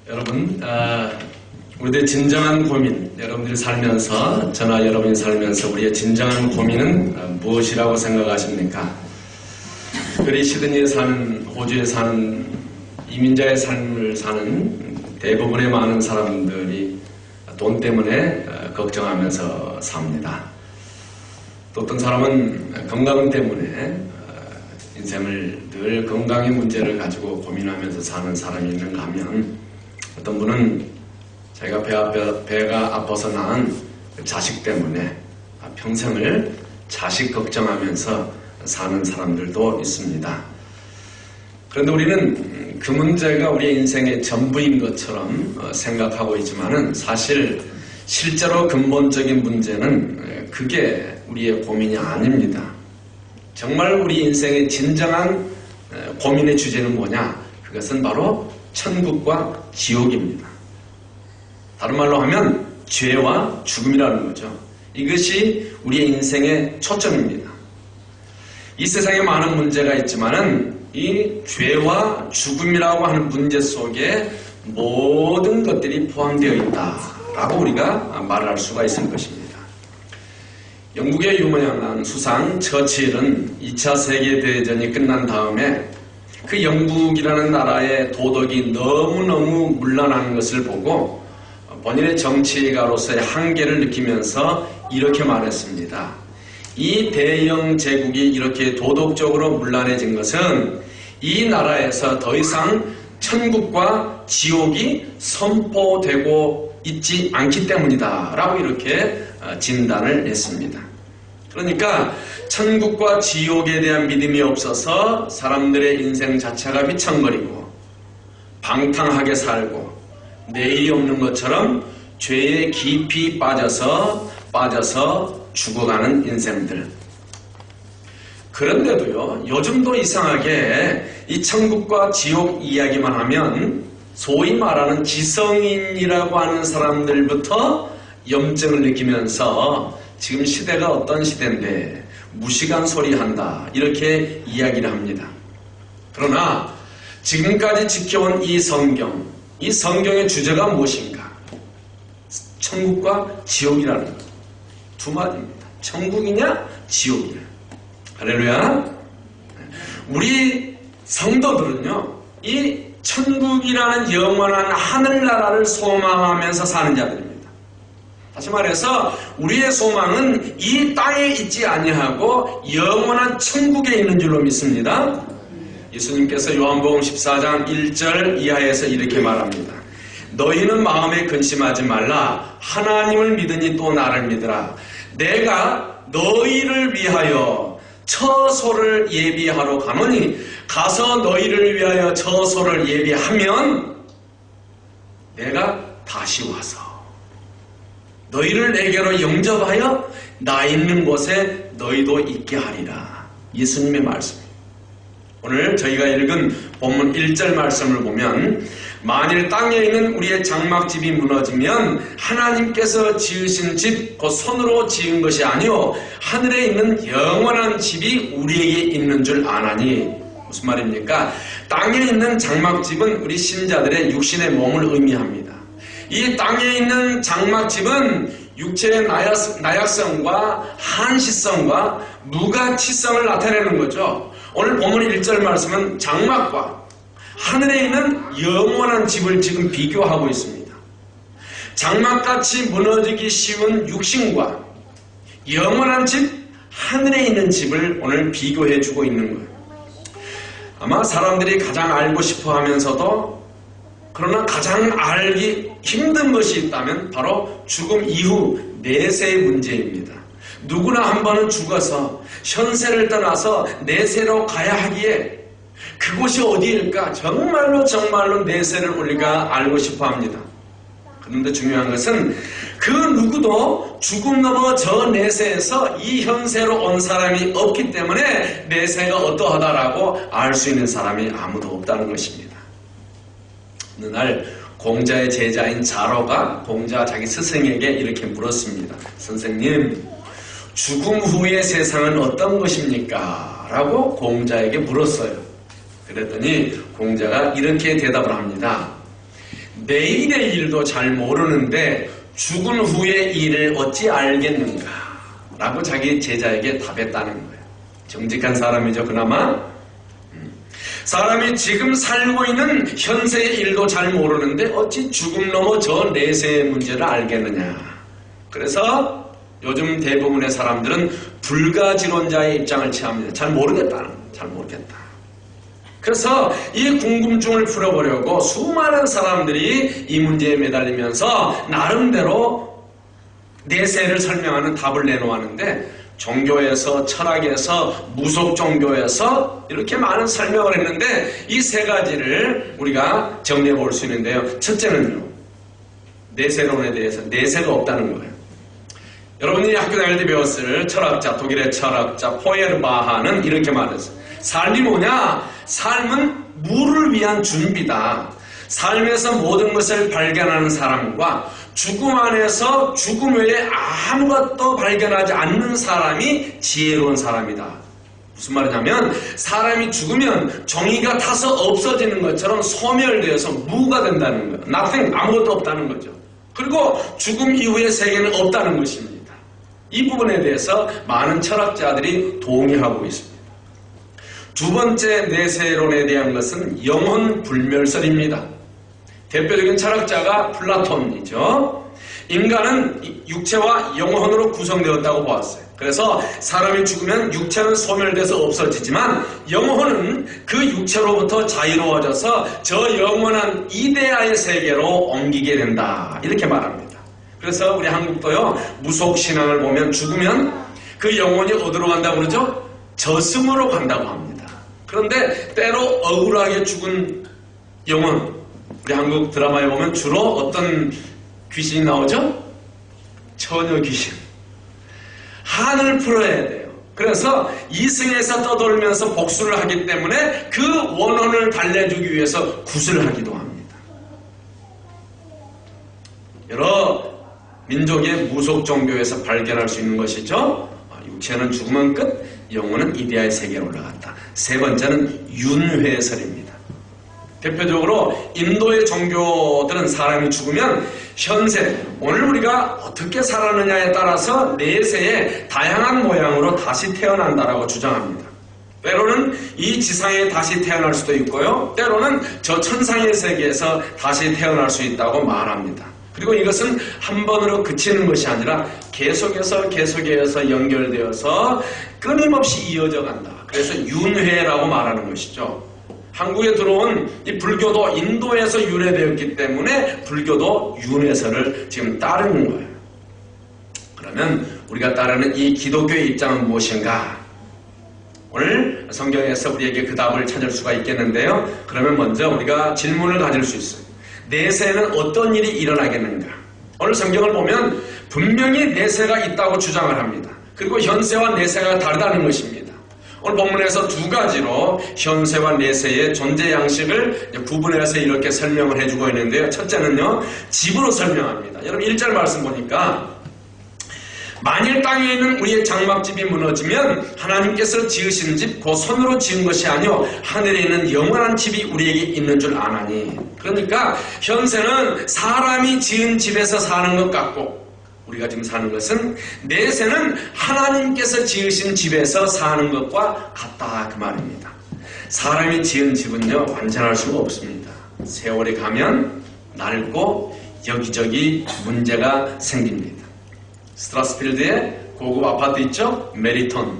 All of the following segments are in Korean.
여러분, 우리들의 진정한 고민, 여러분들이 살면서, 저나 여러분이 살면서 우리의 진정한 고민은 무엇이라고 생각하십니까? 그리 시드니에 사는, 호주에 사는 이민자의 삶을 사는 대부분의 많은 사람들이 돈 때문에 걱정하면서 삽니다. 또 어떤 사람은 건강 때문에 인생을 늘 건강의 문제를 가지고 고민하면서 사는 사람이 있는가 하면, 어떤 분은 자기가 배가 아파서 낳은 자식 때문에 평생을 자식 걱정하면서 사는 사람들도 있습니다. 그런데 우리는 그 문제가 우리의 인생의 전부인 것처럼 생각하고 있지만은, 사실 실제로 근본적인 문제는 그게 우리의 고민이 아닙니다. 정말 우리 인생의 진정한 고민의 주제는 뭐냐? 그것은 바로 천국과 지옥입니다. 다른 말로 하면 죄와 죽음이라는 거죠. 이것이 우리의 인생의 초점입니다. 이 세상에 많은 문제가 있지만은 이 죄와 죽음이라고 하는 문제 속에 모든 것들이 포함되어 있다라고 우리가 말할 수가 있을 것입니다. 영국의 유명한 수상 처칠은 2차 세계대전이 끝난 다음에 그 영국이라는 나라의 도덕이 너무너무 문란한 것을 보고 본인의 정치가로서의 한계를 느끼면서 이렇게 말했습니다. 이 대영 제국이 이렇게 도덕적으로 문란해진 것은 이 나라에서 더 이상 천국과 지옥이 선포되고 있지 않기 때문이다 라고 이렇게 진단을 했습니다. 그러니까 천국과 지옥에 대한 믿음이 없어서 사람들의 인생 자체가 휘청거리고 방탕하게 살고 내일이 없는 것처럼 죄에 깊이 빠져서 죽어가는 인생들. 그런데도요, 요즘도 이상하게 이 천국과 지옥 이야기만 하면 소위 말하는 지성인이라고 하는 사람들부터 염증을 느끼면서 지금 시대가 어떤 시대인데 무시간 소리 한다 이렇게 이야기를 합니다. 그러나 지금까지 지켜온 이 성경의 주제가 무엇인가? 천국과 지옥이라는 것. 두 마디입니다. 천국이냐 지옥이냐. 할렐루야. 우리 성도들은요, 이 천국이라는 영원한 하늘나라를 소망하면서 사는 자들입니다. 다시 말해서 우리의 소망은 이 땅에 있지 아니하고 영원한 천국에 있는 줄로 믿습니다. 예수님께서 요한복음 14장 1절 이하에서 이렇게 말합니다. 너희는 마음에 근심하지 말라. 하나님을 믿으니 또 나를 믿으라. 내가 너희를 위하여 처소를 예비하러 가노니 가서 너희를 위하여 처소를 예비하면 내가 다시 와서 너희를 내게로 영접하여 나 있는 곳에 너희도 있게 하리라. 예수님의 말씀입니다. 오늘 저희가 읽은 본문 1절 말씀을 보면, 만일 땅에 있는 우리의 장막집이 무너지면 하나님께서 지으신 집, 그 손으로 지은 것이 아니요 하늘에 있는 영원한 집이 우리에게 있는 줄 아나니. 무슨 말입니까? 땅에 있는 장막집은 우리 신자들의 육신의 몸을 의미합니다. 이 땅에 있는 장막집은 육체의 나약성과 한시성과 무가치성을 나타내는 거죠. 오늘 본문 1절 말씀은 장막과 하늘에 있는 영원한 집을 지금 비교하고 있습니다. 장막같이 무너지기 쉬운 육신과 영원한 집, 하늘에 있는 집을 오늘 비교해 주고 있는 거예요. 아마 사람들이 가장 알고 싶어 하면서도 그러나 가장 알기 힘든 것이 있다면 바로 죽음 이후 내세의 문제입니다. 누구나 한 번은 죽어서 현세를 떠나서 내세로 가야 하기에 그곳이 어디일까? 정말로 내세를 우리가 알고 싶어 합니다. 그런데 중요한 것은 그 누구도 죽음 넘어 저 내세에서 이 현세로 온 사람이 없기 때문에 내세가 어떠하다라고 알 수 있는 사람이 아무도 없다는 것입니다. 어느 날 공자의 제자인 자로가 공자 자기 스승에게 이렇게 물었습니다. 선생님, 죽음 후의 세상은 어떤 것입니까? 라고 공자에게 물었어요. 그랬더니 공자가 이렇게 대답을 합니다. 내일의 일도 잘 모르는데 죽은 후의 일을 어찌 알겠는가? 라고 자기 제자에게 답했다는 거예요. 정직한 사람이죠, 그나마. 사람이 지금 살고 있는 현세의 일도 잘 모르는데 어찌 죽음 넘어 저 내세의 문제를 알겠느냐. 그래서 요즘 대부분의 사람들은 불가지론자의 입장을 취합니다. 잘 모르겠다. 잘 모르겠다. 그래서 이 궁금증을 풀어보려고 수많은 사람들이 이 문제에 매달리면서 나름대로 내세를 설명하는 답을 내놓았는데, 종교에서, 철학에서, 무속 종교에서 이렇게 많은 설명을 했는데 이 세 가지를 우리가 정리해 볼 수 있는데요. 첫째는요, 내세론에 대해서 내세가 없다는 거예요. 여러분이 학교 다닐 때 배웠을 철학자, 독일의 철학자 포에르바하는 이렇게 말했어요. 삶이 뭐냐? 삶은 무를 위한 준비다. 삶에서 모든 것을 발견하는 사람과 죽음 안에서 죽음 외에 아무것도 발견하지 않는 사람이 지혜로운 사람이다. 무슨 말이냐면 사람이 죽으면 종이가 타서 없어지는 것처럼 소멸되어서 무가 된다는 거예요. nothing, 아무것도 없다는 거죠. 그리고 죽음 이후의 세계는 없다는 것입니다. 이 부분에 대해서 많은 철학자들이 동의하고 있습니다. 두 번째 내세론에 대한 것은 영혼 불멸설입니다. 대표적인 철학자가 플라톤이죠. 인간은 육체와 영혼으로 구성되었다고 보았어요. 그래서 사람이 죽으면 육체는 소멸돼서 없어지지만 영혼은 그 육체로부터 자유로워져서 저 영원한 이데아의 세계로 옮기게 된다. 이렇게 말합니다. 그래서 우리 한국도요, 무속신앙을 보면 죽으면 그 영혼이 어디로 간다고 그러죠? 저승으로 간다고 합니다. 그런데 때로 억울하게 죽은 영혼, 우리 한국 드라마에 보면 주로 어떤 귀신이 나오죠? 처녀 귀신. 한을 풀어야 돼요. 그래서 이승에서 떠돌면서 복수를 하기 때문에 그 원혼을 달래주기 위해서 굿을 하기도 합니다. 여러 민족의 무속 종교에서 발견할 수 있는 것이죠. 육체는 죽으면 끝, 영혼은 이데아의 세계로 올라갔다. 세 번째는 윤회설입니다. 대표적으로 인도의 종교들은 사람이 죽으면 현세, 오늘 우리가 어떻게 살았느냐에 따라서 내세의 다양한 모양으로 다시 태어난다라고 주장합니다. 때로는 이 지상에 다시 태어날 수도 있고요, 때로는 저 천상의 세계에서 다시 태어날 수 있다고 말합니다. 그리고 이것은 한 번으로 그치는 것이 아니라 계속해서 연결되어서 끊임없이 이어져 간다. 그래서 윤회라고 말하는 것이죠. 한국에 들어온 이 불교도 인도에서 유래되었기 때문에 불교도 윤회설을 지금 따르는 거예요. 그러면 우리가 따르는 이 기독교의 입장은 무엇인가? 오늘 성경에서 우리에게 그 답을 찾을 수가 있겠는데요. 그러면 먼저 우리가 질문을 가질 수 있어요. 내세는 어떤 일이 일어나겠는가? 오늘 성경을 보면 분명히 내세가 있다고 주장을 합니다. 그리고 현세와 내세가 다르다는 것입니다. 오늘 본문에서 두 가지로 현세와 내세의 존재 양식을 구분해서 이렇게 설명을 해주고 있는데요. 첫째는요, 집으로 설명합니다. 여러분 1절 말씀 보니까 만일 땅에 있는 우리의 장막집이 무너지면 하나님께서 지으신 집 곧 손으로 지은 것이 아니오 하늘에 있는 영원한 집이 우리에게 있는 줄 아나니. 그러니까 현세는 사람이 지은 집에서 사는 것 같고 우리가 지금 사는 것은 내세는 하나님께서 지으신 집에서 사는 것과 같다, 그 말입니다. 사람이 지은 집은요 완전할 수가 없습니다. 세월이 가면 낡고 여기저기 문제가 생깁니다. 스트라스필드에 고급 아파트 있죠? 메리톤.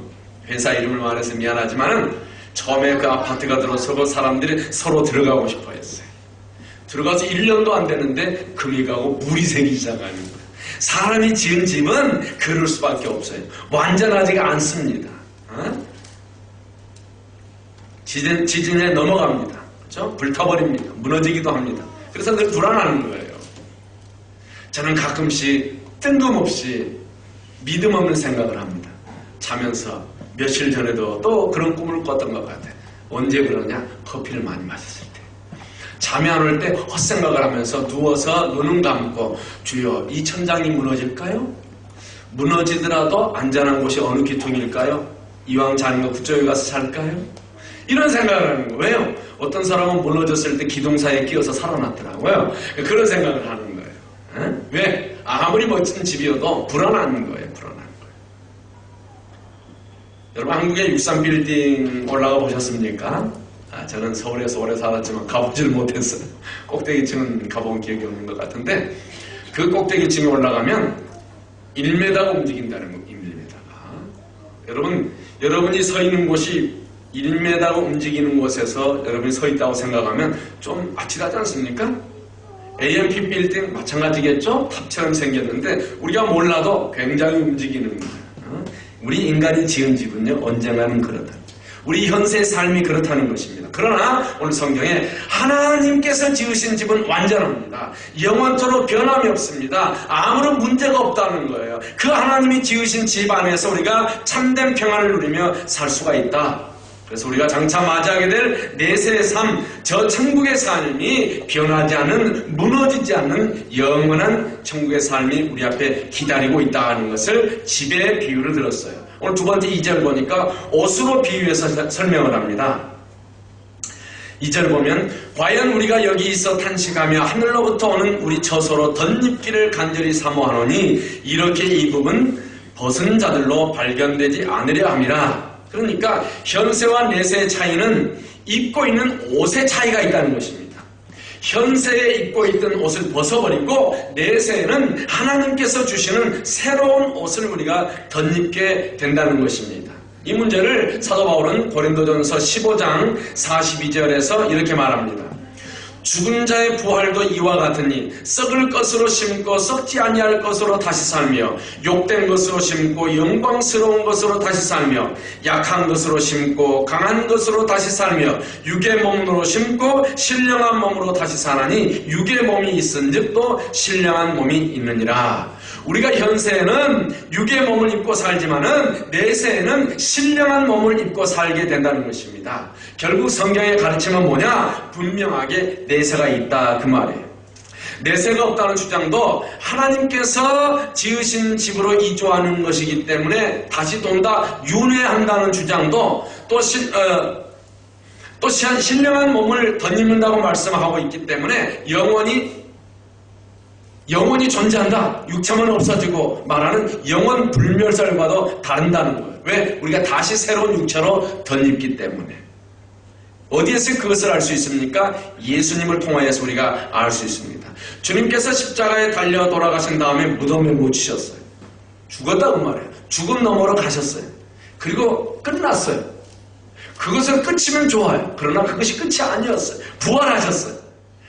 회사 이름을 말해서 미안하지만 처음에 그 아파트가 들어서고 사람들이 서로 들어가고 싶어 했어요. 들어가서 1년도 안 되는데 금이 가고 물이 새기 시작하는 거예요. 사람이 지은 집은 그럴 수밖에 없어요. 완전하지가 않습니다. 지진에 넘어갑니다. 그렇죠? 불타버립니다. 무너지기도 합니다. 그래서 늘 불안하는 거예요. 저는 가끔씩 뜬금없이 믿음 없는 생각을 합니다. 자면서 며칠 전에도 또 그런 꿈을 꿨던 것 같아요. 언제 그러냐? 커피를 많이 마셨을 때. 잠이 안 올 때 헛생각을 하면서 누워서 눈은 감고 주여 이 천장이 무너질까요? 무너지더라도 안전한 곳이 어느 기퉁일까요? 이왕 자는 거 그쪽에 가서 살까요? 이런 생각을 하는 거예요. 왜요? 어떤 사람은 무너졌을 때 기둥사이에 끼어서 살아났더라고요. 그런 생각을 하는 거예요. 에? 왜? 아무리 멋진 집이어도 불안한 거예요. 불안한 거예요. 여러분 한국의 63빌딩 올라가 보셨습니까? 저는 서울에서 오래 살았지만 가보지를 못했어요. 꼭대기층은 가본 기억이 없는 것 같은데 그 꼭대기층에 올라가면 1m가 움직인다는 거예요. 1m가. 여러분이 서 있는 곳이 1m가 움직이는 곳에서 여러분이 서 있다고 생각하면 좀 아찔하지 않습니까? AMP 빌딩 마찬가지겠죠? 탑처럼 생겼는데 우리가 몰라도 굉장히 움직이는 거예요. 우리 인간이 지은 집은요 언젠가는 그러다. 우리 현세의 삶이 그렇다는 것입니다. 그러나 오늘 성경에 하나님께서 지으신 집은 완전합니다. 영원토록 변함이 없습니다. 아무런 문제가 없다는 거예요. 그 하나님이 지으신 집 안에서 우리가 참된 평안을 누리며 살 수가 있다. 그래서 우리가 장차 맞이하게 될 내세의 삶, 저 천국의 삶이 변하지 않은, 무너지지 않는 영원한 천국의 삶이 우리 앞에 기다리고 있다는 것을 집의 비유를 들었어요. 오늘 두 번째 2절 보니까 옷으로 비유해서 설명을 합니다. 2절 보면 과연 우리가 여기 있어 탄식하며 하늘로부터 오는 우리 처소로 덧입기를 간절히 사모하노니 이렇게 입음은 벗은 자들로 발견되지 않으려 함이라. 그러니까 현세와 내세의 차이는 입고 있는 옷의 차이가 있다는 것입니다. 현세에 입고 있던 옷을 벗어버리고 내세에는 하나님께서 주시는 새로운 옷을 우리가 덧입게 된다는 것입니다. 이 문제를 사도 바울은 고린도전서 15장 42절에서 이렇게 말합니다. 죽은 자의 부활도 이와 같으니 썩을 것으로 심고 썩지 아니할 것으로 다시 살며 욕된 것으로 심고 영광스러운 것으로 다시 살며 약한 것으로 심고 강한 것으로 다시 살며 육의 몸으로 심고 신령한 몸으로 다시 사나니 육의 몸이 있은즉 또 신령한 몸이 있느니라. 우리가 현세에는 육의 몸을 입고 살지만은 내세에는 신령한 몸을 입고 살게 된다는 것입니다. 결국 성경의 가르침은 뭐냐? 분명하게 내세가 있다 그 말이에요. 내세가 없다는 주장도 하나님께서 지으신 집으로 이주하는 것이기 때문에 다시 돈다 윤회한다는 주장도 또 신령한 몸을 덧입는다고 말씀하고 있기 때문에 영원히 존재한다. 육체만 없어지고 말하는 영원 불멸설과도 다른다는 거예요. 왜? 우리가 다시 새로운 육체로 덧입기 때문에. 어디에서 그것을 알 수 있습니까? 예수님을 통하여서 우리가 알 수 있습니다. 주님께서 십자가에 달려 돌아가신 다음에 무덤에 묻히셨어요. 죽었다고 말해요. 죽음 너머로 가셨어요. 그리고 끝났어요. 그것은 끝이면 좋아요. 그러나 그것이 끝이 아니었어요. 부활하셨어요.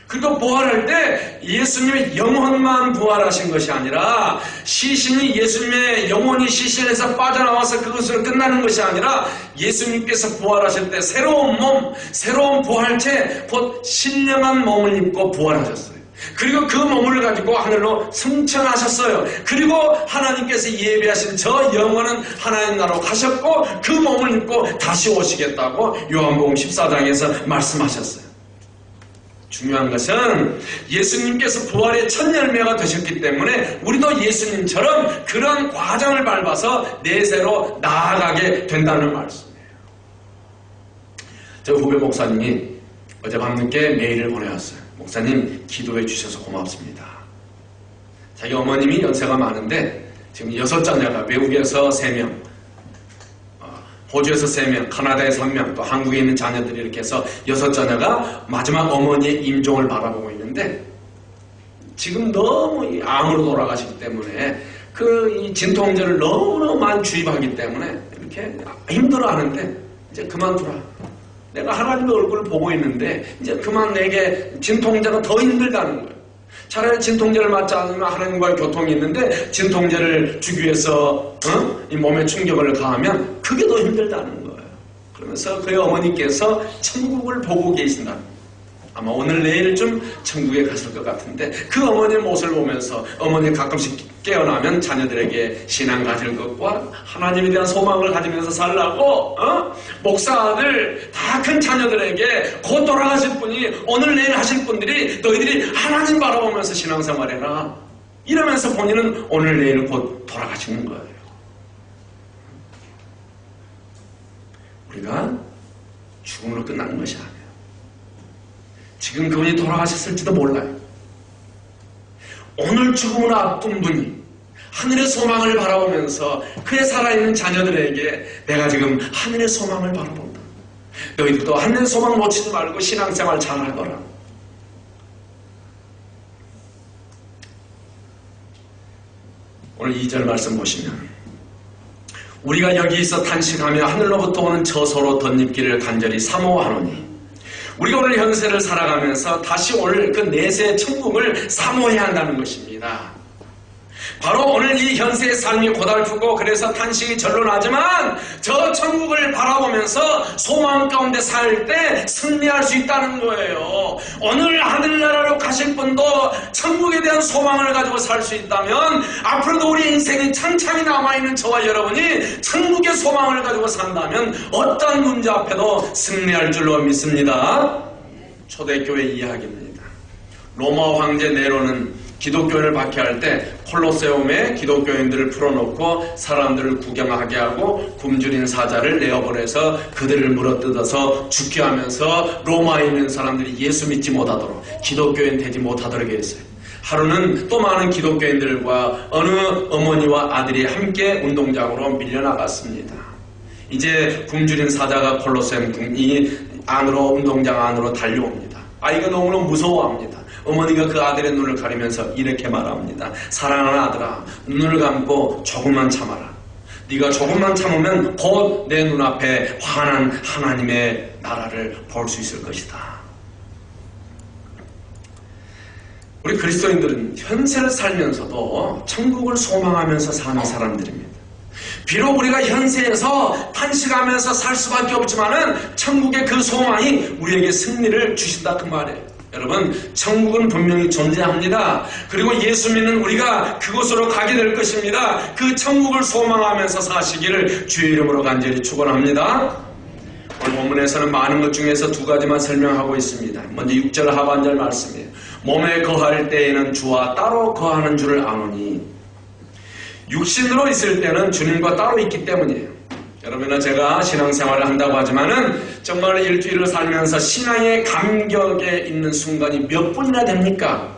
그리고 부활할 때 예수님의 영혼만 부활하신 것이 아니라 시신이 예수님의 영혼이 시신에서 빠져나와서 그것으로 끝나는 것이 아니라 예수님께서 부활하실 때 새로운 몸, 새로운 부활체, 곧 신령한 몸을 입고 부활하셨어요. 그리고 그 몸을 가지고 하늘로 승천하셨어요. 그리고 하나님께서 예비하신 저 영혼은 하나님 나라로 가셨고 그 몸을 입고 다시 오시겠다고 요한복음 14장에서 말씀하셨어요. 중요한 것은 예수님께서 부활의 첫 열매가 되셨기 때문에 우리도 예수님처럼 그런 과정을 밟아서 내세로 나아가게 된다는 말씀이에요. 저 후배 목사님이 어제 밤늦게 메일을 보내왔어요. 목사님 기도해 주셔서 고맙습니다. 자기 어머님이 연세가 많은데 지금 6자녀가 외국에서 3명, 호주에서 3명, 카나다에서 1명, 또 한국에 있는 자녀들이 이렇게 해서 6자녀가 마지막 어머니의 임종을 바라보고 있는데 지금 너무 암으로 돌아가시기 때문에 이 진통제를 너무너무 많이 주입하기 때문에 이렇게 힘들어하는데 이제 그만두라. 내가 하나님의 얼굴을 보고 있는데 이제 그만 내게 진통제가 더 힘들다는 거예요. 차라리 진통제를 맞지 않으면 하나님과의 교통이 있는데 진통제를 주기 위해서 이 몸에 충격을 가하면 그게 더 힘들다는 거예요. 그러면서 그의 어머니께서 천국을 보고 계신다. 아마 오늘 내일쯤 천국에 갔을 것 같은데 그 어머니의 모습을 보면서 어머니 가끔씩 깨어나면 자녀들에게 신앙 가질 것과 하나님에 대한 소망을 가지면서 살라고 목사 아들 다 큰 자녀들에게 곧 돌아가실 분이 오늘 내일 하실 분들이 너희들이 하나님 바라보면서 신앙생활해라 이러면서 본인은 오늘 내일 곧 돌아가시는 거예요. 우리가 죽음으로 끝나는 것이 아니에요. 지금 그분이 돌아가셨을지도 몰라요. 오늘 죽음을 앞둔 분이 하늘의 소망을 바라보면서 그의 살아있는 자녀들에게 내가 지금 하늘의 소망을 바라본다. 너희들도 하늘의 소망 놓치지 말고 신앙생활 잘하거라. 오늘 2절 말씀 보시면 우리가 여기서 탄식하며 하늘로부터 오는 저소로 덧입기를 간절히 사모하노니 우리가 오늘 현세를 살아가면서 다시 올 그 내세 천국을 사모해야 한다는 것입니다. 바로 오늘 이 현세의 삶이 고달프고 그래서 탄식이 절로 나지만 저 천국을 바라보면서 소망 가운데 살 때 승리할 수 있다는 거예요. 오늘 하늘나라로 가실 분도 천국에 대한 소망을 가지고 살 수 있다면 앞으로도 우리 인생이 창창이 남아있는 저와 여러분이 천국의 소망을 가지고 산다면 어떤 문제 앞에도 승리할 줄로 믿습니다. 초대교회 이야기입니다. 로마 황제 네로는 기독교인을 박해할 때 콜로세움에 기독교인들을 풀어놓고 사람들을 구경하게 하고 굶주린 사자를 내어보내서 그들을 물어뜯어서 죽게 하면서 로마에 있는 사람들이 예수 믿지 못하도록 기독교인 되지 못하도록 했어요. 하루는 또 많은 기독교인들과 어느 어머니와 아들이 함께 운동장으로 밀려나갔습니다. 이제 굶주린 사자가 콜로세움 이 안으로 운동장 안으로 달려옵니다. 아이가 너무너무 무서워합니다. 어머니가 그 아들의 눈을 가리면서 이렇게 말합니다. 사랑하는 아들아, 눈을 감고 조금만 참아라. 네가 조금만 참으면 곧 내 눈앞에 환한 하나님의 나라를 볼 수 있을 것이다. 우리 그리스도인들은 현세를 살면서도 천국을 소망하면서 사는 사람들입니다. 비록 우리가 현세에서 탄식하면서 살 수밖에 없지만은 천국의 그 소망이 우리에게 승리를 주신다 그 말이에요. 여러분, 천국은 분명히 존재합니다. 그리고 예수 믿는 우리가 그곳으로 가게 될 것입니다. 그 천국을 소망하면서 사시기를 주의 이름으로 간절히 축원합니다. 오늘 본문에서는 많은 것 중에서 두 가지만 설명하고 있습니다. 먼저 6절 하반절 말씀이에요. 몸에 거할 때에는 주와 따로 거하는 줄을 아노니. 육신으로 있을 때는 주님과 따로 있기 때문이에요. 여러분이나 제가 신앙생활을 한다고 하지만은 정말 일주일을 살면서 신앙의 감격에 있는 순간이 몇 분이나 됩니까?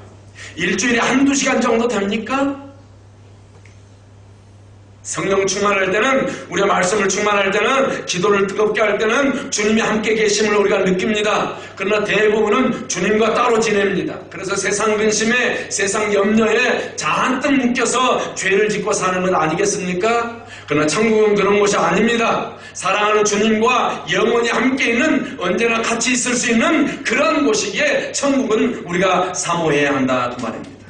일주일에 한두 시간 정도 됩니까? 성령 충만할 때는, 우리가 말씀을 충만할 때는, 기도를 뜨겁게 할 때는 주님이 함께 계심을 우리가 느낍니다. 그러나 대부분은 주님과 따로 지냅니다. 그래서 세상 근심에, 세상 염려에 잔뜩 묶여서 죄를 짓고 사는 것 아니겠습니까? 그러나 천국은 그런 곳이 아닙니다. 사랑하는 주님과 영원히 함께 있는, 언제나 같이 있을 수 있는 그런 곳이기에 천국은 우리가 사모해야 한다 그 말입니다.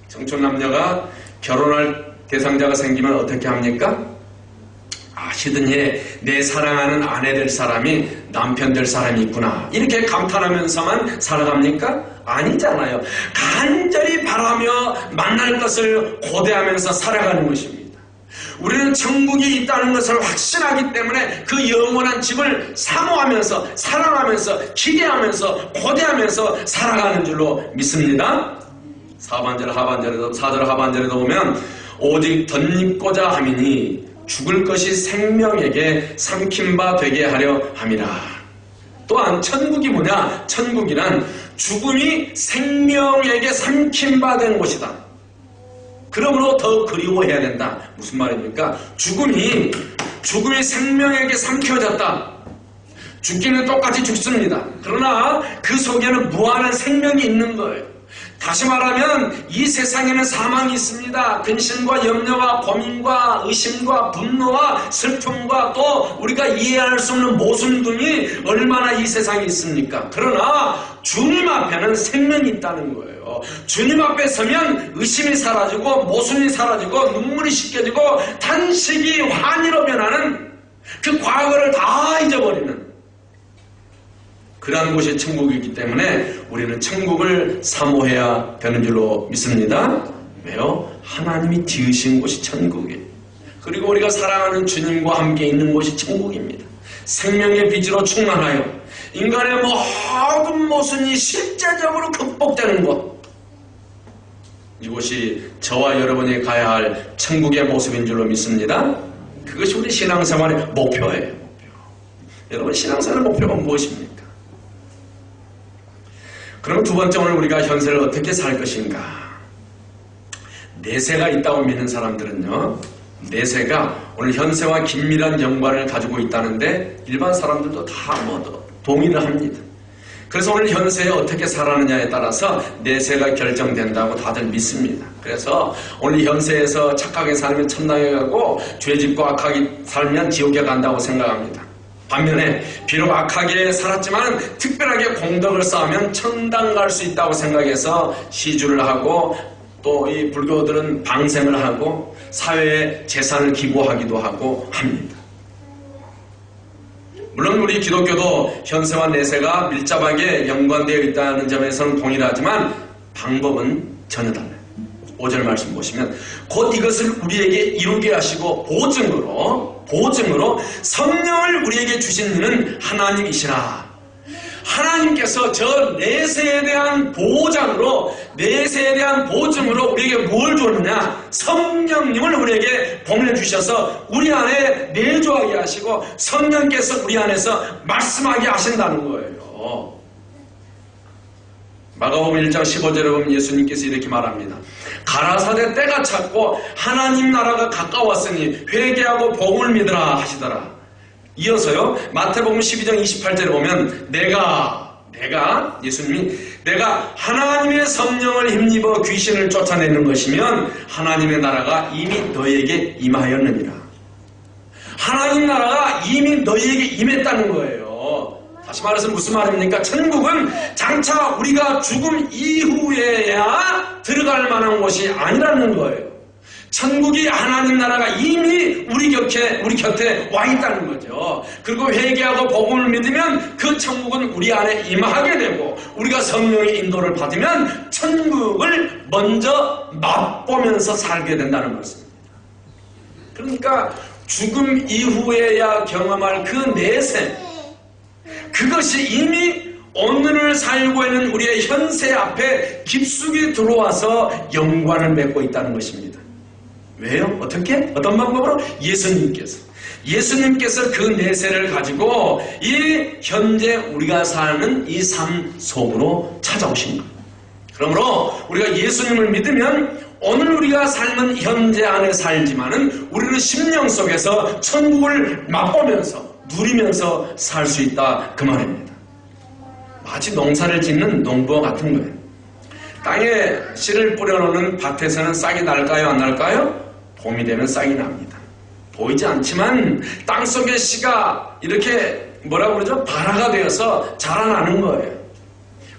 청춘 남녀가 결혼할 대상자가 생기면 어떻게 합니까? 시드니에 내 사랑하는 아내 될 사람이 남편 될 사람이 있구나, 이렇게 감탄하면서만 살아갑니까? 아니잖아요. 간절히 바라며 만날 것을 고대하면서 살아가는 것입니다. 우리는 천국이 있다는 것을 확신하기 때문에 그 영원한 집을 사모하면서, 사랑하면서, 기대하면서, 고대하면서 살아가는 줄로 믿습니다. 4절 하반절에도 보면 오직 덧입고자 함이니 죽을 것이 생명에게 삼킨 바 되게 하려 함이라. 또한 천국이 뭐냐? 천국이란 죽음이 생명에게 삼킨 바 된 곳이다. 그러므로 더 그리워해야 된다. 무슨 말입니까? 죽음이 생명에게 삼켜졌다. 죽기는 똑같이 죽습니다. 그러나 그 속에는 무한한 생명이 있는 거예요. 다시 말하면 이 세상에는 사망이 있습니다. 근심과 염려와 고민과 의심과 분노와 슬픔과 또 우리가 이해할 수 없는 모순 등이 얼마나 이 세상에 있습니까? 그러나 주님 앞에는 생명이 있다는 거예요. 주님 앞에 서면 의심이 사라지고 모순이 사라지고 눈물이 씻겨지고 탄식이 환희로 변하는, 그 과거를 다 잊어버리는 그러한 곳이 천국이기 때문에 우리는 천국을 사모해야 되는 줄로 믿습니다. 왜요? 하나님이 지으신 곳이 천국이에요. 그리고 우리가 사랑하는 주님과 함께 있는 곳이 천국입니다. 생명의 빛으로 충만하여 인간의 모든 모순이 실제적으로 극복되는 곳, 이곳이 저와 여러분이 가야 할 천국의 모습인 줄로 믿습니다. 그것이 우리 신앙생활의 목표예요. 여러분 신앙생활의 목표가 무엇입니까? 그럼 두 번째, 오늘 우리가 현세를 어떻게 살 것인가? 내세가 있다고 믿는 사람들은요, 내세가 오늘 현세와 긴밀한 연관을 가지고 있다는데 일반 사람들도 다 동의를 합니다. 그래서 오늘 현세에 어떻게 살아느냐에 따라서 내세가 결정된다고 다들 믿습니다. 그래서 오늘 현세에서 착하게 살면 천당에 가고 죄짓고 악하게 살면 지옥에 간다고 생각합니다. 반면에 비록 악하게 살았지만 특별하게 공덕을 쌓으면 천당 갈 수 있다고 생각해서 시주를 하고, 또 이 불교들은 방생을 하고 사회에 재산을 기부하기도 하고 합니다. 물론 우리 기독교도 현세와 내세가 밀접하게 연관되어 있다는 점에서는 동일하지만 방법은 전혀 달라요. 5절 말씀 보시면 곧 이것을 우리에게 이루게 하시고 보증으로 성령을 우리에게 주신 이는 하나님이시라. 하나님께서 저 내세에 대한 보장으로, 내세에 대한 보증으로 우리에게 뭘 줬느냐? 성령님을 우리에게 보내주셔서 우리 안에 내주하게 하시고 성령께서 우리 안에서 말씀하게 하신다는 거예요. 마가복음 1장 15절에 보면 예수님께서 이렇게 말합니다. 가라사대 때가 찼고 하나님 나라가 가까웠으니 회개하고 복음을 믿으라 하시더라. 이어서요, 마태복음 12장 28절에 보면 예수님이 내가 하나님의 성령을 힘입어 귀신을 쫓아내는 것이면 하나님의 나라가 이미 너희에게 임하였느니라. 하나님 나라가 이미 너희에게 임했다는 거예요. 다시 말해서 무슨 말입니까? 천국은 장차 우리가 죽음 이후에야 들어갈 만한 곳이 아니라는 거예요. 천국이, 하나님 나라가 이미 우리 곁에 와 있다는 거죠. 그리고 회개하고 복음을 믿으면 그 천국은 우리 안에 임하게 되고, 우리가 성령의 인도를 받으면 천국을 먼저 맛보면서 살게 된다는 것입니다. 그러니까 죽음 이후에야 경험할 그 내세, 그것이 이미 오늘을 살고 있는 우리의 현세 앞에 깊숙이 들어와서 연관을 맺고 있다는 것입니다. 왜요? 어떻게? 어떤 방법으로? 예수님께서 그 내세를 가지고 이 현재 우리가 사는 이 삶 속으로 찾아오신 거예요. 그러므로 우리가 예수님을 믿으면 오늘 우리가 삶은 현재 안에 살지만은 우리는 심령 속에서 천국을 맛보면서 누리면서 살 수 있다, 그 말입니다. 마치 농사를 짓는 농부와 같은 거예요. 땅에 씨를 뿌려놓는 밭에서는 싹이 날까요, 안 날까요? 봄이 되면 싹이 납니다. 보이지 않지만 땅속의 씨가 이렇게 발화가 되어서 자라나는 거예요.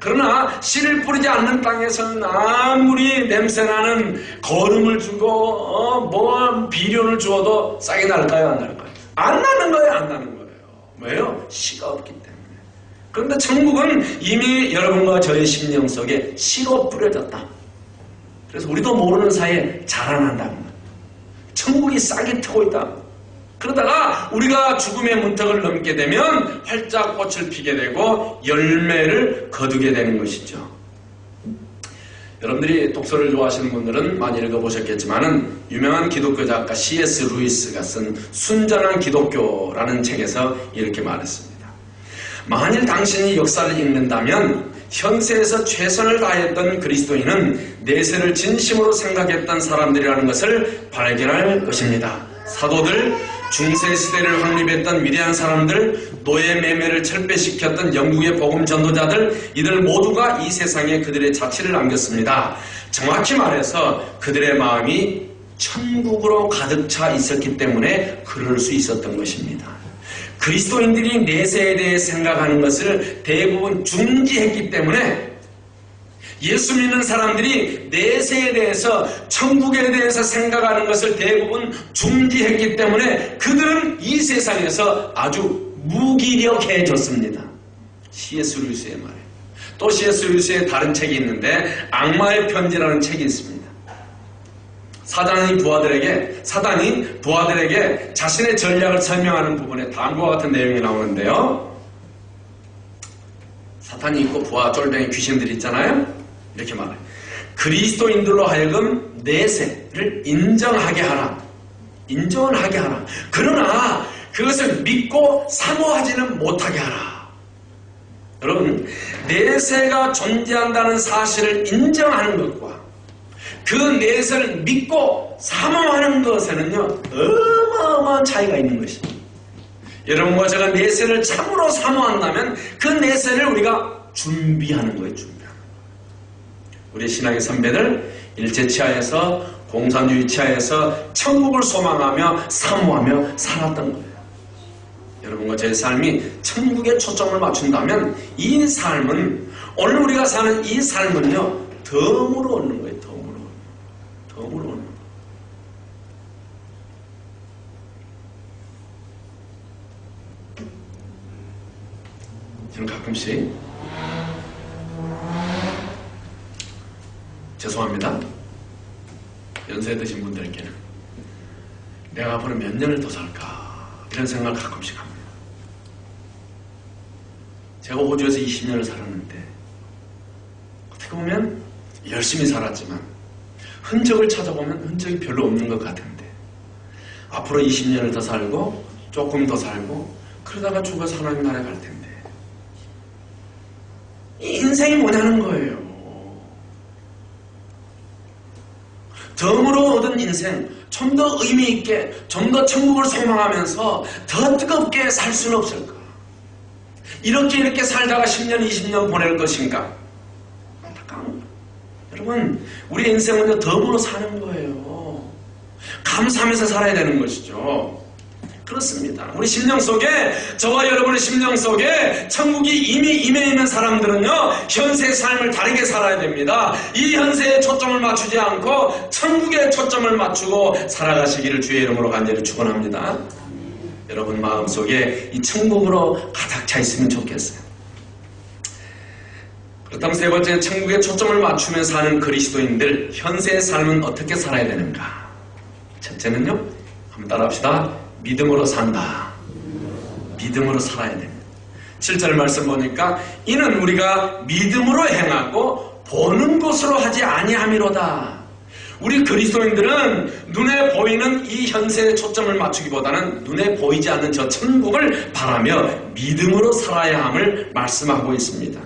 그러나 씨를 뿌리지 않는 땅에서는 아무리 냄새나는 거름을 주고 비료를 주어도 싹이 날까요, 안 날까요? 안 나는 거예요, 안 나는 거예요. 왜요? 씨가 없기 때문에. 그런데 천국은 이미 여러분과 저의 심령 속에 씨로 뿌려졌다. 그래서 우리도 모르는 사이에 자라난다는 거예요. 천국이 싹이 트고 있다. 그러다가 우리가 죽음의 문턱을 넘게 되면 활짝 꽃을 피게 되고 열매를 거두게 되는 것이죠. 여러분들이 독서를 좋아하시는 분들은 많이 읽어보셨겠지만은 유명한 기독교 작가 C.S. 루이스가 쓴 순전한 기독교라는 책에서 이렇게 말했습니다. 만일 당신이 역사를 읽는다면 현세에서 최선을 다했던 그리스도인은 내세를 진심으로 생각했던 사람들이라는 것을 발견할 것입니다. 사도들, 중세시대를 확립했던 위대한 사람들, 노예 매매를 철폐시켰던 영국의 복음 전도자들, 이들 모두가 이 세상에 그들의 자취를 남겼습니다. 정확히 말해서 그들의 마음이 천국으로 가득 차 있었기 때문에 그럴 수 있었던 것입니다. 그리스도인들이 내세에 대해 생각하는 것을 대부분 중지했기 때문에 예수 믿는 사람들이 내세에 대해서, 천국에 대해서 생각하는 것을 대부분 중지했기 때문에 그들은 이 세상에서 아주 무기력해졌습니다. C.S. 루이스의 말이에요. 또 C.S. 루이스의 다른 책이 있는데 악마의 편지라는 책이 있습니다. 사단이 부하들에게 자신의 전략을 설명하는 부분에 다음과 같은 내용이 나오는데요. 사탄이 있고 부하, 쫄병이, 귀신들이 있잖아요. 이렇게 말해요. 그리스도인들로 하여금 내세를 인정하게 하라. 인정을 하게 하라. 그러나 그것을 믿고 사모하지는 못하게 하라. 여러분, 내세가 존재한다는 사실을 인정하는 것과 그 내세를 믿고 사모하는 것에는요, 어마어마한 차이가 있는 것입니다. 여러분과 제가 내세를 참으로 사모한다면 그 내세를 우리가 준비하는 거예요. 준비하는 거예요. 우리 신학의 선배들 일제치하에서 공산주의 치하에서 천국을 소망하며 사모하며 살았던 거예요. 여러분과 제 삶이 천국에 초점을 맞춘다면 이 삶은, 오늘 우리가 사는 이 삶은요, 덤으로 얻는 거예요. 덤으로 얻는 거예요. 저는 가끔씩 죄송합니다. 연세 드신 분들께는 내가 앞으로 몇 년을 더 살까 이런 생각을 가끔씩 합니다. 제가 호주에서 20년을 살았는데 어떻게 보면 열심히 살았지만 흔적을 찾아보면 흔적이 별로 없는 것 같은데 앞으로 20년을 더 살고 조금 더 살고 그러다가 죽어서 하나님 나라에 갈 텐데 이 인생이 뭐냐는 거예요. 덤으로 얻은 인생, 좀 더 의미 있게, 좀 더 천국을 소망하면서 더 뜨겁게 살 수는 없을까? 이렇게 살다가 10년, 20년 보낼 것인가? 안타까운 거예요. 여러분, 우리 인생은요, 덤으로 사는 거예요. 감사하면서 살아야 되는 것이죠. 그렇습니다. 우리 심령 속에, 저와 여러분의 심령 속에 천국이 이미 임해 있는 사람들은요, 현세의 삶을 다르게 살아야 됩니다. 이 현세에 초점을 맞추지 않고 천국에 초점을 맞추고 살아가시기를 주의 이름으로 간절히 축원합니다. 여러분 마음속에 이 천국으로 가득 차 있으면 좋겠어요. 그렇다면 세 번째, 천국에 초점을 맞추며 사는 그리스도인들, 현세의 삶은 어떻게 살아야 되는가? 첫째는요, 한번 따라합시다. 믿음으로 산다. 믿음으로 살아야 됩니다. 7절 말씀 보니까 이는 우리가 믿음으로 행하고 보는 것으로 하지 아니함이로다. 우리 그리스도인들은 눈에 보이는 이 현세에 초점을 맞추기보다는 눈에 보이지 않는 저 천국을 바라며 믿음으로 살아야 함을 말씀하고 있습니다.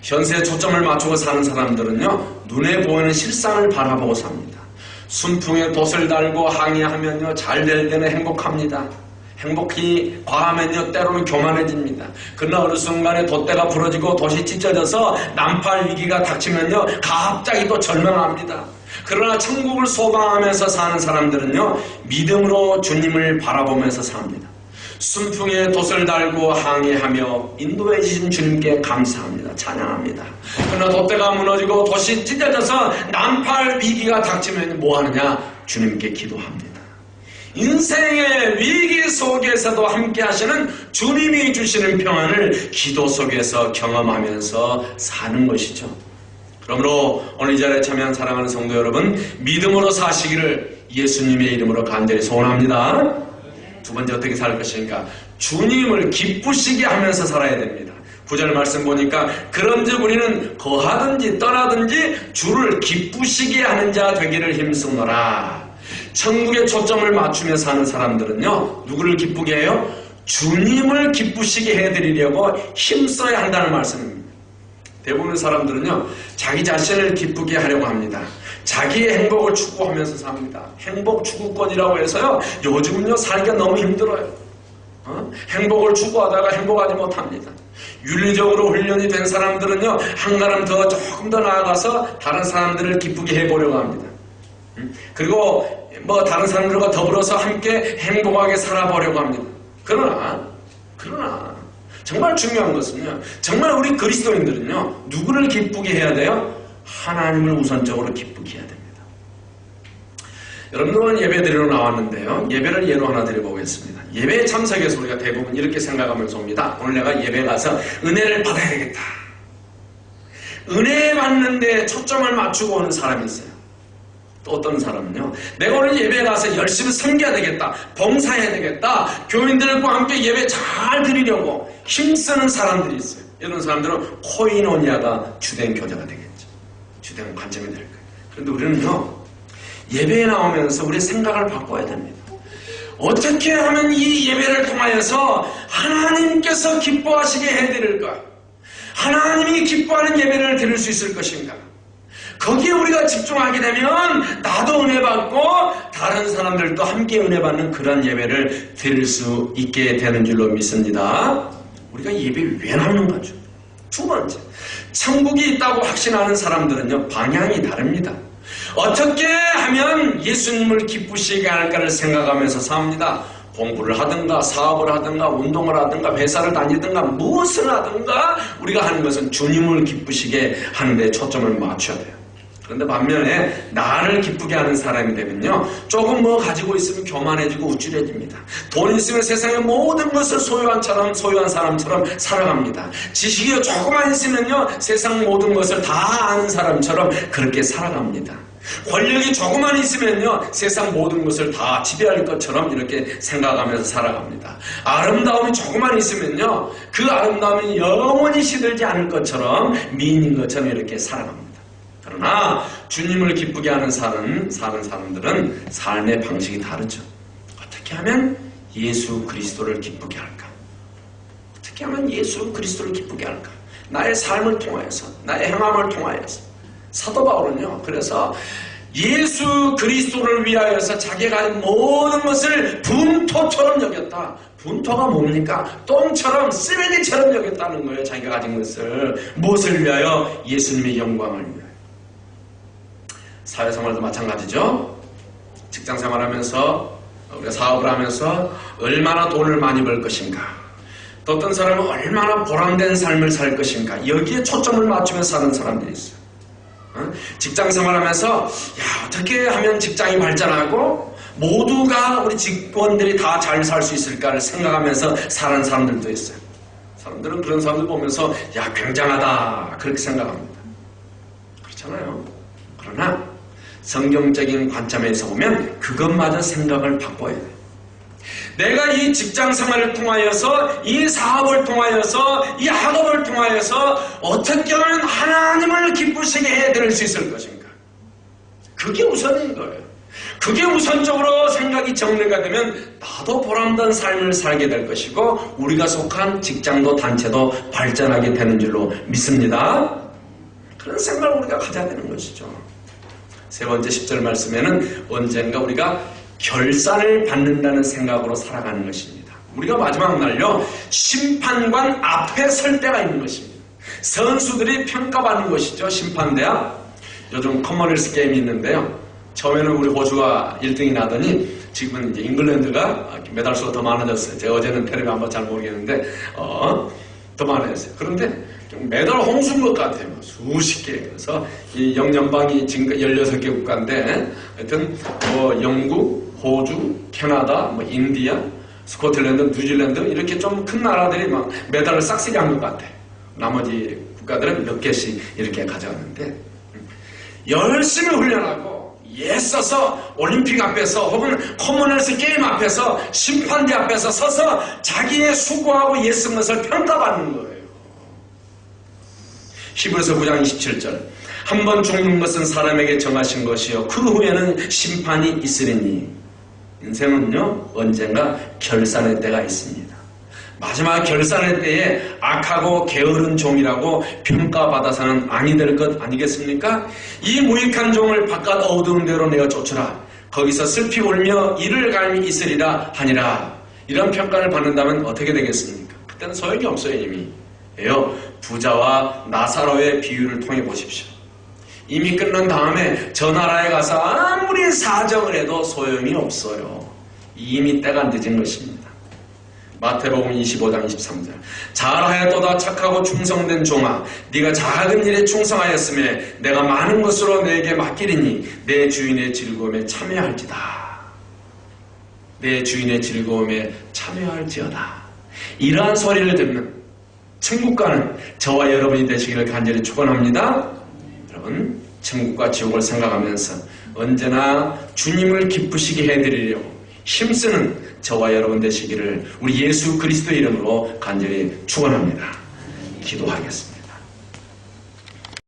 현세에 초점을 맞추고 사는 사람들은요, 눈에 보이는 실상을 바라보고 삽니다. 순풍에 돛을 달고 항해하면요, 잘 될 때는 행복합니다. 행복이 과하면요, 때로는 교만해집니다. 그러나 어느 순간에 돛대가 부러지고 돛이 찢어져서 난파할 위기가 닥치면요, 갑자기 또 절망합니다. 그러나 천국을 소망하면서 사는 사람들은요, 믿음으로 주님을 바라보면서 삽니다. 순풍에 돛을 달고 항해하며 인도해 주신 주님께 감사합니다. 찬양합니다. 그러나 돛대가 무너지고 돛이 찢어져서 난파할 위기가 닥치면 뭐 하느냐? 주님께 기도합니다. 인생의 위기 속에서도 함께 하시는 주님이 주시는 평안을 기도 속에서 경험하면서 사는 것이죠. 그러므로 오늘 이 자리에 참여한 사랑하는 성도 여러분, 믿음으로 사시기를 예수님의 이름으로 간절히 소원합니다. 두 번째 어떻게 살 것인가? 주님을 기쁘시게 하면서 살아야 됩니다. 9절 말씀 보니까 그런즉 우리는 거하든지 떠나든지 주를 기쁘시게 하는 자 되기를 힘쓰노라. 천국에 초점을 맞추며 사는 사람들은요, 누구를 기쁘게 해요? 주님을 기쁘시게 해드리려고 힘써야 한다는 말씀입니다. 대부분의 사람들은요, 자기 자신을 기쁘게 하려고 합니다. 자기의 행복을 추구하면서 삽니다. 행복 추구권이라고 해서요, 요즘은요, 살기가 너무 힘들어요. 행복을 추구하다가 행복하지 못합니다. 윤리적으로 훈련이 된 사람들은요, 한 걸음 더 조금 더 나아가서 다른 사람들을 기쁘게 해보려고 합니다. 그리고 뭐 다른 사람들과 더불어서 함께 행복하게 살아보려고 합니다. 그러나 정말 중요한 것은요, 정말 우리 그리스도인들은요, 누구를 기쁘게 해야 돼요? 하나님을 우선적으로 기쁘게 해야 됩니다. 여러분들 오늘 예배 드리러 나왔는데요, 예배를 예로 하나 드려보겠습니다. 예배에 참석해서 우리가 대부분 이렇게 생각하면서 옵니다. 오늘 내가 예배 가서 은혜를 받아야 되겠다. 은혜 받는데 초점을 맞추고 오는 사람이 있어요. 또 어떤 사람은요, 내가 오늘 예배 가서 열심히 섬겨야 되겠다, 봉사해야 되겠다, 교인들과 함께 예배 잘 드리려고 힘쓰는 사람들이 있어요. 이런 사람들은 코이노니아가 주된 교제가 되겠죠. 주된 관점이 될 거예요. 그런데 우리는요, 예배에 나오면서 우리의 생각을 바꿔야 됩니다. 어떻게 하면 이 예배를 통하여서 하나님께서 기뻐하시게 해드릴까? 하나님이 기뻐하는 예배를 드릴 수 있을 것인가? 거기에 우리가 집중하게 되면 나도 은혜 받고 다른 사람들도 함께 은혜 받는 그런 예배를 드릴 수 있게 되는 줄로 믿습니다. 우리가 예배를 왜 나오는가죠? 두 번째, 천국이 있다고 확신하는 사람들은요, 방향이 다릅니다. 어떻게 하면 예수님을 기쁘시게 할까를 생각하면서 삽니다. 공부를 하든가 사업을 하든가 운동을 하든가 회사를 다니든가 무엇을 하든가 우리가 하는 것은 주님을 기쁘시게 하는 데 초점을 맞춰야 돼요. 그런데 반면에 나를 기쁘게 하는 사람이 되면요, 조금 뭐 가지고 있으면 교만해지고 우쭐해집니다. 돈 있으면 세상의 모든 것을 소유한 사람처럼 살아갑니다. 지식이 조금만 있으면요, 세상 모든 것을 다 아는 사람처럼 그렇게 살아갑니다. 권력이 조금만 있으면요, 세상 모든 것을 다 지배할 것처럼 이렇게 생각하면서 살아갑니다. 아름다움이 조금만 있으면요, 그 아름다움이 영원히 시들지 않을 것처럼, 미인인 것처럼 이렇게 살아갑니다. 그러나 주님을 기쁘게 하는 사는 사람들은 삶의 방식이 다르죠. 어떻게 하면 예수 그리스도를 기쁘게 할까? 어떻게 하면 예수 그리스도를 기쁘게 할까? 나의 삶을 통하여서, 나의 행함을 통하여서. 사도 바울은요, 그래서 예수 그리스도를 위하여서 자기가 한 모든 것을 분토처럼 여겼다. 분토가 뭡니까? 똥처럼, 쓰레기처럼 여겼다는 거예요. 자기가 가진 것을. 무엇을 위하여? 예수님의 영광을 위하여. 사회생활도 마찬가지죠. 직장생활하면서 우리가 사업을 하면서 얼마나 돈을 많이 벌 것인가, 또 어떤 사람은 얼마나 보람된 삶을 살 것인가, 여기에 초점을 맞추면서 사는 사람들이 있어요. 직장생활하면서 어떻게 하면 직장이 발전하고 모두가 우리 직원들이 다 잘 살 수 있을까를 생각하면서 사는 사람들도 있어요. 사람들은 그런 사람들 보면서 굉장하다 그렇게 생각합니다. 그렇잖아요. 그러나 성경적인 관점에서 보면 그것마저 생각을 바꿔야 돼요. 내가 이 직장생활을 통하여서, 이 사업을 통하여서, 이 학업을 통하여서 어떻게 하면 하나님을 기쁘시게 해드릴 수 있을 것인가? 그게 우선인 거예요. 그게 우선적으로 생각이 정리가 되면 나도 보람된 삶을 살게 될 것이고 우리가 속한 직장도 단체도 발전하게 되는 줄로 믿습니다. 그런 생각을 우리가 가져야 되는 것이죠. 세 번째 10절 말씀에는 언젠가 우리가 결산을 받는다는 생각으로 살아가는 것입니다. 우리가 마지막 날요, 심판관 앞에 설 때가 있는 것입니다. 선수들이 평가받는 것이죠. 심판대야. 요즘 커먼웰스 게임이 있는데요, 처음에는 우리 호주가 1등이 나더니 지금은 이제 잉글랜드가 메달 수가 더 많아졌어요. 제가 어제는 텔레비 한번 잘 모르겠는데 더 많아졌어요. 그런데 메달 홍수인 것 같아요. 수십 개. 그래서 이 영연방이 지금 16개 국가인데 하여튼 영국, 호주, 캐나다, 인디아, 스코틀랜드, 뉴질랜드 이렇게 좀 큰 나라들이 막 메달을 싹쓸이 한 것 같아요. 나머지 국가들은 몇 개씩 이렇게 가져왔는데 열심히 훈련하고 애써서 올림픽 앞에서 혹은 커먼웰스 게임 앞에서 심판대 앞에서 서서 자기의 수고하고 애쓴 것을 평가받는 거예요. 히브리서 9장 27절 한 번 죽는 것은 사람에게 정하신 것이요 그 후에는 심판이 있으리니. 인생은요 언젠가 결산의 때가 있습니다. 마지막 결산의 때에 악하고 게으른 종이라고 평가받아서는 아니 될 것 아니겠습니까? 이 무익한 종을 바깥 어두운 데로 내어 쫓으라. 거기서 슬피 울며 이를 갈미 있으리라 하니라. 이런 평가를 받는다면 어떻게 되겠습니까? 그때는 소용이 없어요. 이미. 부자와 나사로의 비유를 통해 보십시오. 이미 끝난 다음에 저 나라에 가서 아무리 사정을 해도 소용이 없어요. 이미 때가 늦은 것입니다. 마태복음 25장 23절 잘하였도다 착하고 충성된 종아, 네가 작은 일에 충성하였음에 내가 많은 것으로 내게 맡기리니 내 주인의 즐거움에 참여할지다. 내 주인의 즐거움에 참여할지어다. 이러한 소리를 듣는 천국가는 저와 여러분이 되시기를 간절히 축원합니다. 여러분, 천국과 지옥을 생각하면서 언제나 주님을 기쁘시게 해드리려고 힘쓰는 저와 여러분 되시기를 우리 예수 그리스도의 이름으로 간절히 축원합니다. 기도하겠습니다.